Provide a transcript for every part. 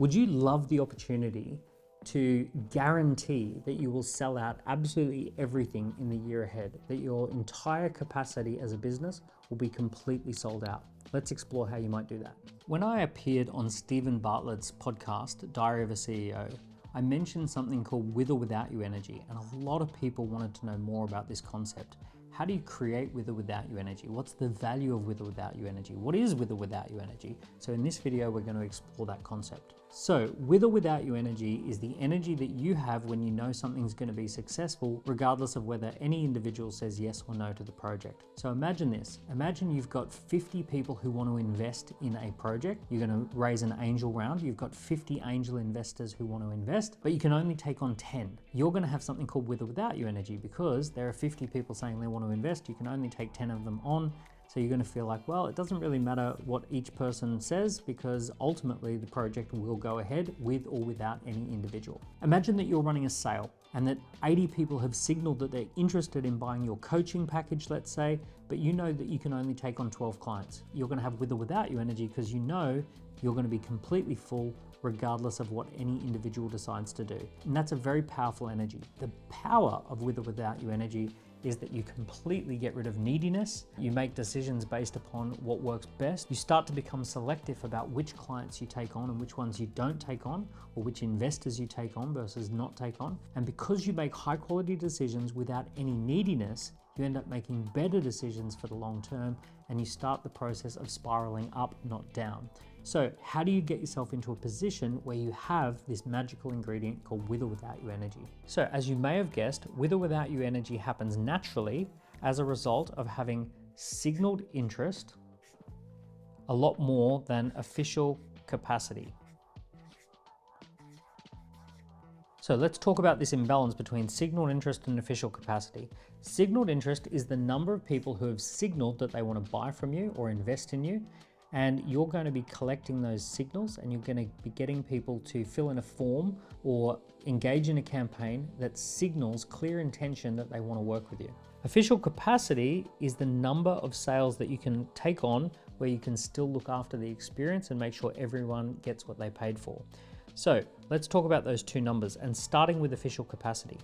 Would you love the opportunity to guarantee that you will sell out absolutely everything in the year ahead, that your entire capacity as a business will be completely sold out? Let's explore how you might do that. When I appeared on Stephen Bartlett's podcast, Diary of a CEO, I mentioned something called with or without you energy, and a lot of people wanted to know more about this concept. How do you create with or without you energy? What's the value of with or without you energy? What is with or without you energy? So in this video, we're going to explore that concept. So with or without you energy is the energy that you have when you know something's going to be successful, regardless of whether any individual says yes or no to the project. So imagine this. Imagine you've got 50 people who want to invest in a project. You're going to raise an angel round. You've got 50 angel investors who want to invest, but you can only take on 10. You're going to have something called with or without you energy because there are 50 people saying they want to invest. You can only take 10 of them on. So you're going to feel like, well, it doesn't really matter what each person says because ultimately the project will go ahead with or without any individual. Imagine that you're running a sale and that 80 people have signaled that they're interested in buying your coaching package, let's say, but you know that you can only take on 12 clients. You're going to have with or without you energy because you know you're going to be completely full regardless of what any individual decides to do. And that's a very powerful energy. The power of with or without you energy is that you completely get rid of neediness. You make decisions based upon what works best. You start to become selective about which clients you take on and which ones you don't take on, or which investors you take on versus not take on. And because you make high quality decisions without any neediness, you end up making better decisions for the long term, and you start the process of spiraling up, not down. So how do you get yourself into a position where you have this magical ingredient called with or without you energy? So as you may have guessed, with or without you energy happens naturally as a result of having signaled interest a lot more than official capacity. So let's talk about this imbalance between signaled interest and official capacity. Signaled interest is the number of people who have signaled that they want to buy from you or invest in you. And you're going to be collecting those signals and you're going to be getting people to fill in a form or engage in a campaign that signals clear intention that they want to work with you. Official capacity is the number of sales that you can take on where you can still look after the experience and make sure everyone gets what they paid for. So let's talk about those two numbers, and starting with official capacity.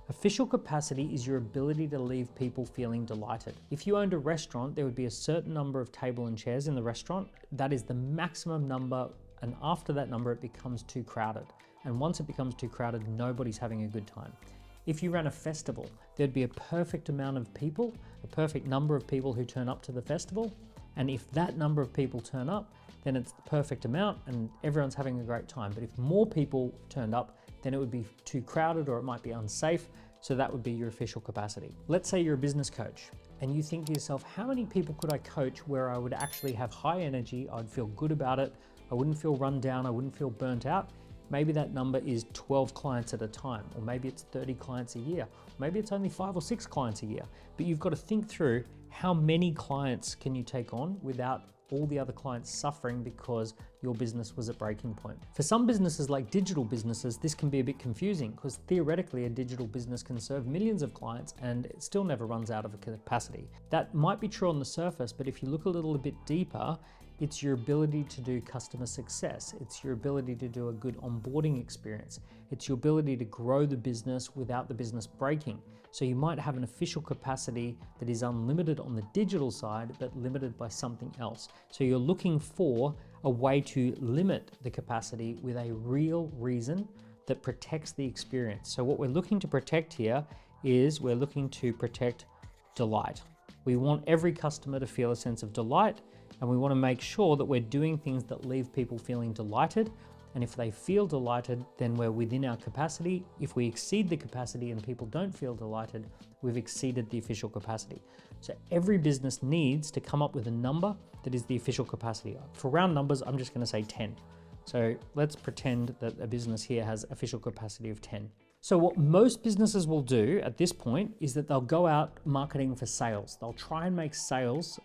Official capacity is your ability to leave people feeling delighted. If you owned a restaurant, there would be a certain number of table and chairs in the restaurant. That is the maximum number, and after that number, it becomes too crowded. And once it becomes too crowded, nobody's having a good time. If you ran a festival, there'd be a perfect amount of people, a perfect number of people who turn up to the festival. And if that number of people turn up, then it's the perfect amount and everyone's having a great time. But if more people turned up, then it would be too crowded or it might be unsafe. So that would be your official capacity. Let's say you're a business coach and you think to yourself, how many people could I coach where I would actually have high energy, I'd feel good about it, I wouldn't feel run down, I wouldn't feel burnt out? Maybe that number is 12 clients at a time, or maybe it's 30 clients a year, maybe it's only 5 or 6 clients a year. But you've got to think through how many clients can you take on without all the other clients suffering because your business was at breaking point. For some businesses like digital businesses, this can be a bit confusing because theoretically a digital business can serve millions of clients and it still never runs out of a capacity. That might be true on the surface, but if you look a little bit deeper, it's your ability to do customer success. It's your ability to do a good onboarding experience. It's your ability to grow the business without the business breaking. So you might have an official capacity that is unlimited on the digital side, but limited by something else. So you're looking for a way to limit the capacity with a real reason that protects the experience. So what we're looking to protect here is we're looking to protect delight. We want every customer to feel a sense of delight, and we want to make sure that we're doing things that leave people feeling delighted. And if they feel delighted, then we're within our capacity. If we exceed the capacity and people don't feel delighted, we've exceeded the official capacity. So every business needs to come up with a number that is the official capacity. For round numbers, I'm just going to say 10. So let's pretend that a business here has official capacity of 10. So what most businesses will do at this point is that they'll go out marketing for sales. They'll try and make sales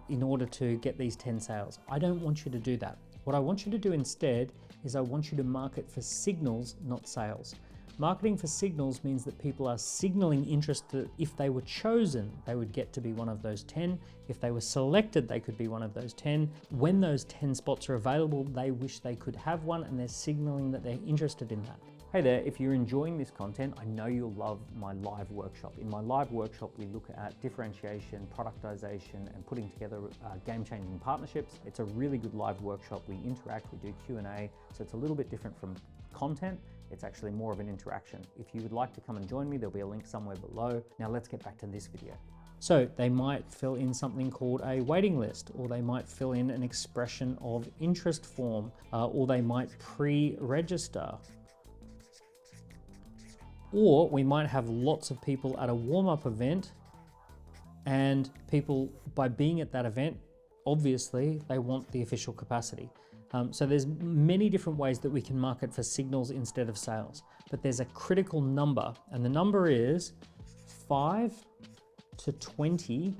in order to get these 10 sales. I don't want you to do that. What I want you to do instead is I want you to market for signals, not sales. Marketing for signals means that people are signaling interest that if they were chosen, they would get to be one of those 10. If they were selected, they could be one of those 10. When those 10 spots are available, they wish they could have one, and they're signaling that they're interested in that. Hey there, if you're enjoying this content, I know you'll love my live workshop. In my live workshop, we look at differentiation, productization, and putting together game-changing partnerships. It's a really good live workshop. We interact, we do Q&A, so it's a little bit different from content. It's actually more of an interaction. If you would like to come and join me, there'll be a link somewhere below. Now let's get back to this video. So they might fill in something called a waiting list, or they might fill in an expression of interest form, or they might pre-register. Or we might have lots of people at a warm-up event, and people, by being at that event, obviously they want the official capacity. So there's many different ways that we can market for signals instead of sales, but there's a critical number, and the number is 5 to 20x.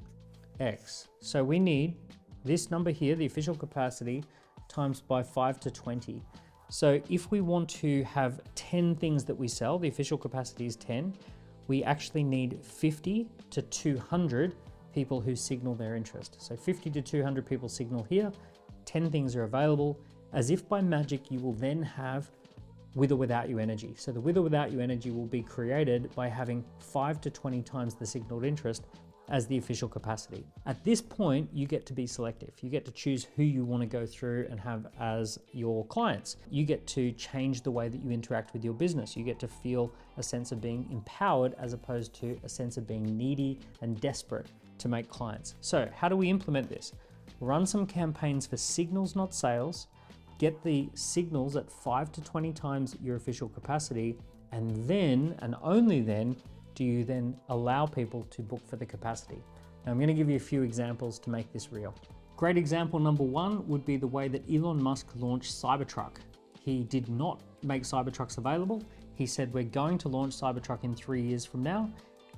So we need this number here, the official capacity, times by 5 to 20. So if we want to have 10 things that we sell, the official capacity is 10, we actually need 50 to 200 people who signal their interest. So 50 to 200 people signal here, 10 things are available. As if by magic, you will then have with or without you energy. So the with or without you energy will be created by having 5 to 20 times the signaled interest as the official capacity. At this point, you get to be selective. You get to choose who you want to go through and have as your clients. You get to change the way that you interact with your business. You get to feel a sense of being empowered as opposed to a sense of being needy and desperate to make clients. So how do we implement this? Run some campaigns for signals, not sales. Get the signals at 5 to 20 times your official capacity, and then, and only then, do you then allow people to book for the capacity. Now I'm going to give you a few examples to make this real. Great example number one would be the way that Elon Musk launched Cybertruck. He did not make Cybertrucks available. He said, we're going to launch Cybertruck in 3 years from now,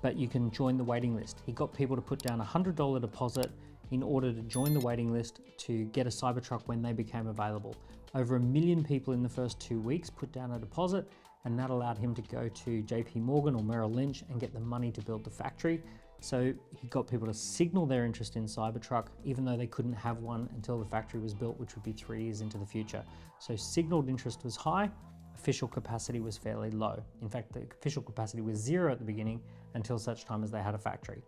but you can join the waiting list. He got people to put down a $100 deposit in order to join the waiting list to get a Cybertruck when they became available. Over 1 million people in the first 2 weeks put down a deposit, and that allowed him to go to JP Morgan or Merrill Lynch and get the money to build the factory. So he got people to signal their interest in Cybertruck, even though they couldn't have one until the factory was built, which would be 3 years into the future. So signaled interest was high, official capacity was fairly low. In fact, the official capacity was 0 at the beginning until such time as they had a factory.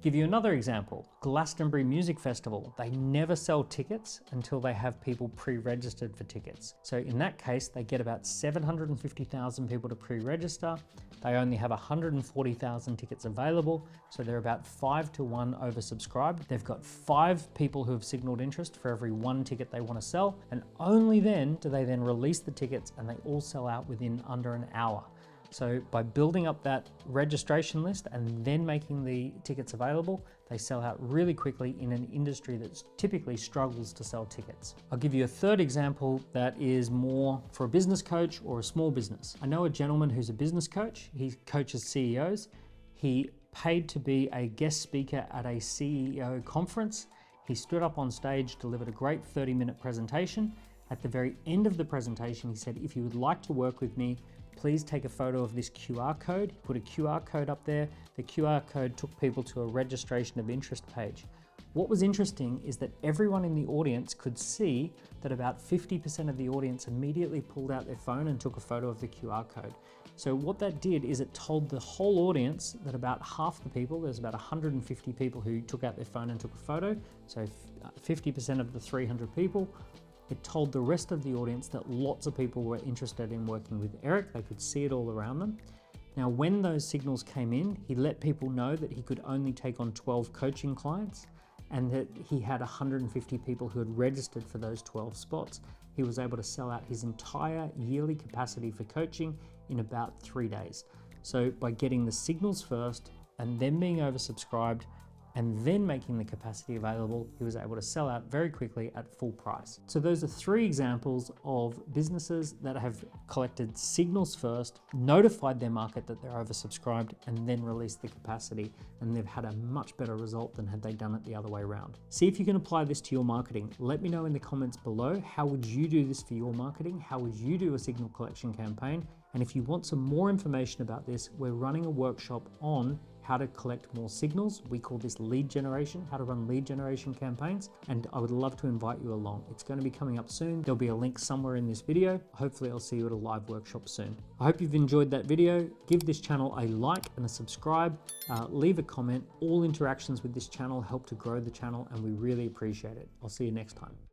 Give you another example, Glastonbury Music Festival. They never sell tickets until they have people pre-registered for tickets. So in that case, they get about 750,000 people to pre-register. They only have 140,000 tickets available. So they're about 5 to 1 oversubscribed. They've got 5 people who have signaled interest for every 1 ticket they want to sell. And only then do they then release the tickets, and they all sell out within under an hour. So by building up that registration list and then making the tickets available, they sell out really quickly in an industry that typically struggles to sell tickets. I'll give you a third example that is more for a business coach or a small business. I know a gentleman who's a business coach. He coaches CEOs. He paid to be a guest speaker at a CEO conference. He stood up on stage, delivered a great 30-minute presentation. At the very end of the presentation, he said, if you would like to work with me, please take a photo of this QR code. He put a QR code up there. The QR code took people to a registration of interest page. What was interesting is that everyone in the audience could see that about 50% of the audience immediately pulled out their phone and took a photo of the QR code. So what that did is it told the whole audience that about half the people, there's about 150 people who took out their phone and took a photo, so 50% of the 300 people. It told the rest of the audience that lots of people were interested in working with Eric. They could see it all around them. Now, when those signals came in, he let people know that he could only take on 12 coaching clients, and that he had 150 people who had registered for those 12 spots. He was able to sell out his entire yearly capacity for coaching in about 3 days. So by getting the signals first and then being oversubscribed, and then making the capacity available, he was able to sell out very quickly at full price. So those are 3 examples of businesses that have collected signals first, notified their market that they're oversubscribed, and then released the capacity, and they've had a much better result than had they done it the other way around. See if you can apply this to your marketing. Let me know in the comments below, how would you do this for your marketing? How would you do a signal collection campaign? And if you want some more information about this, we're running a workshop on how to collect more signals. We call this lead generation, how to run lead generation campaigns. And I would love to invite you along. It's going to be coming up soon. There'll be a link somewhere in this video. Hopefully I'll see you at a live workshop soon. I hope you've enjoyed that video. Give this channel a like and a subscribe. Leave a comment. All interactions with this channel help to grow the channel, and we really appreciate it. I'll see you next time.